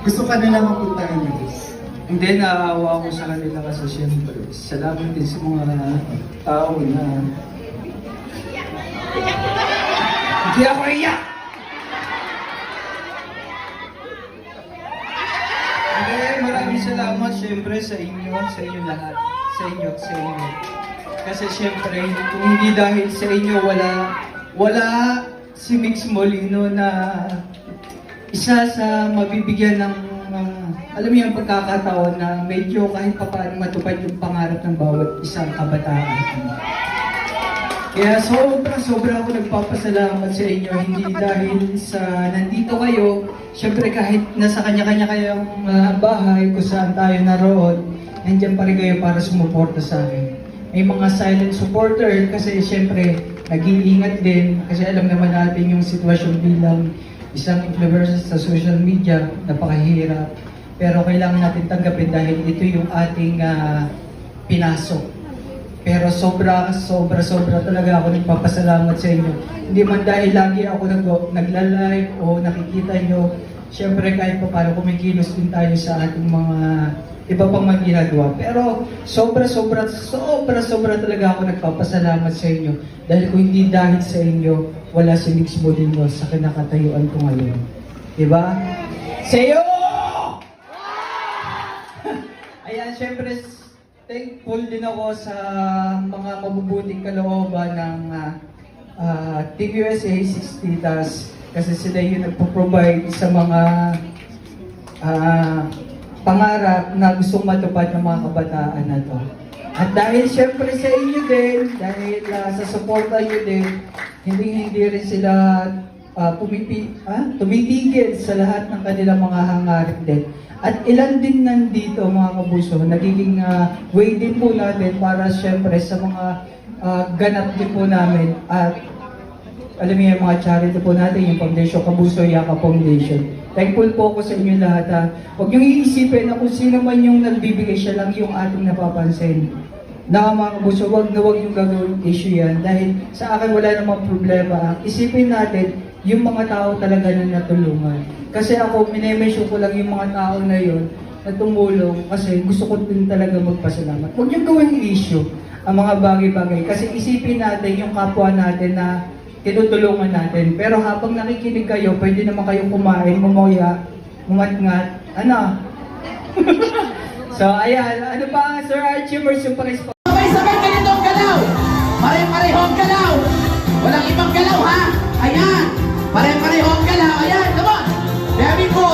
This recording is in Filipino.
Gusto ka na lang mapuntahan ng Diyos. Hindi, naaawa ako sa kanila kasi siyempre, salamat din sa mga tao na hindi ako iyak! Hindi, maraming salamat siyempre sa inyo lahat. Sa inyo. Kasi siyempre, kung hindi dahil sa inyo, wala si Mix Molino na isa sa mabibigyan ng alam mo yung pagkakataon na medyo kahit pa paano matupad yung pangarap ng bawat isang kabataan. Kaya sobra ako nagpapasalamat sa inyo, hindi dahil sa nandito kayo, syempre kahit nasa kanya-kanya kayong bahay kung saan tayo naroon, nandiyan pa rin kayo para sumuporta sa akin. May mga silent supporter kasi syempre nag-iingat din kasi alam naman natin yung sitwasyon bilang isang influencer sa social media, napakahirap. Pero kailangan natin tanggapin dahil ito yung ating pinasok. Pero sobra talaga ako nagpapasalamat sa inyo. Hindi man dahil lagi ako nagla-live o nakikita nyo, syempre kahit pa paano kumikilos din tayo sa ating mga iba pang mga ginagawa. Pero sobra talaga ako nagpapasalamat sa inyo. Dahil kung hindi dahil sa inyo, wala si Mix Molino sa kinakatayuan ko ngayon. Diba? Sayo! Ayan, syempre, thankful din ako sa mga mabubuting kalooban ng Team USA 60 kasi sila yung nagpo-provide sa mga pangarap na gustong matupad ng mga kabataan na to. At dahil syempre sa inyo din, dahil sa suporta nyo din, hindi rin sila tumitigil sa lahat ng kanilang mga hangarin din. At ilan din nandito mga kabuso, nagiging way din po natin para syempre sa mga ganap din po namin. At alam niyo yung mga charity po natin, yung Foundation Kabuso Yaka Foundation. Thankful po ako sa inyo lahat. Huwag niyong iisipin na kung sino man yung nagbibigay, siya lang yung ating napapansin. Na mga kabuso, huwag yung gagawin issue yan. Dahil sa akin wala namang problema. Isipin natin yung mga tao talaga na natulungan. Kasi ako, minemention ko lang yung mga tao na yun na tumulong kasi gusto ko din talaga magpasalamat. Huwag yung gawin issue ang mga bagay-bagay. Kasi isipin natin yung kapwa natin na tinutulungan natin. Pero habang nakikinig kayo, pwede naman kayong kumain, mumuya, mumatngat. Ano? So, ayan. Ano pa, Sir Archie, Mersuparis po. Sabay-sabay ganitong galaw. Pare-parehong galaw. Walang ibang galaw, ha? Ayan. Pare-parehong galaw. Ayan, come on. Very good.